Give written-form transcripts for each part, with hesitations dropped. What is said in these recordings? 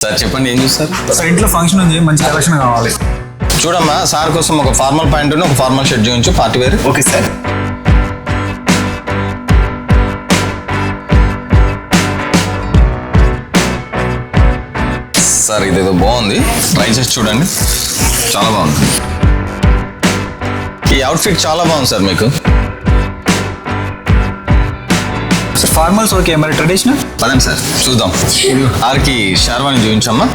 Sir చెప్పండి ఏం చూస్తారు? సార్ ఇంట్లో ఫంక్షన్ ఉంది, మంచి కలెక్షన్ కావాలి. చూడమ్మా, సార్ కోసం ఒక ఫార్మల్ ప్యాంట్ ఒక ఫార్మల్ షర్ట్ చూపించు, party wear. Okay sir. Sir ఇదేదో బాగుంది, ట్రై చేసి చూడండి, చాలా బాగుంది. ఈ అవుట్ఫిట్ చాలా బాగుంది సార్ మీకు. సార్ ఫార్మల్స్ ఓకే, మరి ట్రెడిషనల్? పదండి సార్ చూద్దాం. ఆర్కి షార్వాణి చూపించమ్మా.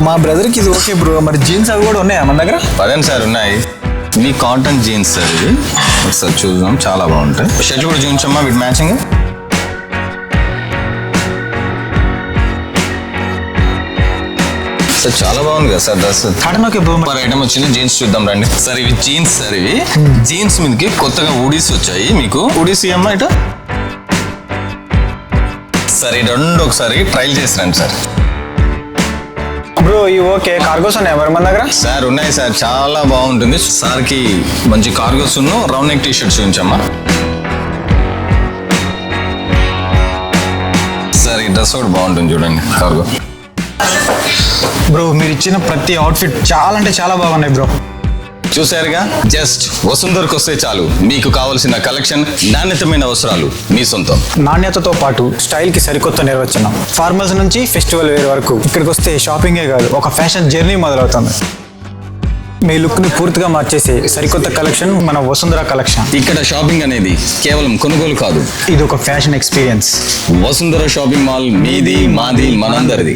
మా బ్రదర్కి ఇది ఓకే బ్రో, మరి జీన్స్ అవి కూడా ఉన్నాయా మన దగ్గర? పదండి సార్, ఉన్నాయి. మీ కాటన్ జీన్స్ సార్ ఇది, ఒకసారి చూద్దాం, చాలా బాగుంటాయి. షర్ట్ కూడా చూపించమ్మా విత్ మ్యాచింగ్. సార్ చాలా బాగుంది కదా sir dress. Cotton okay bro. మరి ఐటమ్ వచ్చింది, జీన్స్ చూద్దాం రండి. సార్ ఇవి జీన్స్ సార్, ఇవి జీన్స్ మీదకి కొత్తగా ఉడీస్ వచ్చాయి. మీకు ఉడీస్ అమ్మా ఇటు. సార్ ఈ రెండు ఒకసారి ట్రైల్ చేసి రండి సార్. బ్రో ఇవి ఓకే, కార్గోస్ ఉన్నాయా మరి మన దగ్గర? సార్ ఉన్నాయి సార్, చాలా బాగుంటుంది. సార్కి మంచి కార్గోస్ ఉన్న రౌండ్ నెక్ టీ షర్ట్స్ చూపించమ్మా. సార్ ఈ డ్రెస్ కూడా బాగుంటుంది చూడండి, కార్గో. బ్రో మీరు ఇచ్చిన ప్రతి అవుట్ఫిట్ చాలా అంటే చాలా బాగున్నాయి బ్రో. చూసారుగా, జస్ట్ వసుంధరకు వస్తే చాలు, మీకు కావలసిన కలెక్షన్, నాణ్యతమైన వస్త్రాలు మీ సొంతం. నాణ్యతతో పాటు స్టైల్ కి సరికొత్త నిర్వచనం. ఫార్మల్స్ నుంచి ఫెస్టివల్ వేర్ వరకు ఇక్కడికి వస్తే షాపింగే కాదు, ఒక ఫ్యాషన్ జర్నీ మొదలవుతుంది. మీ లుక్ ని పూర్తిగా మార్చేసే సరికొత్త కలెక్షన్ మన వసుంధర కలెక్షన్. ఇక్కడ షాపింగ్ అనేది కేవలం కొనుగోలు కాదు, ఇది ఒక fashion experience. Vasundhara shopping mall మీది, మాది, మనందరిది.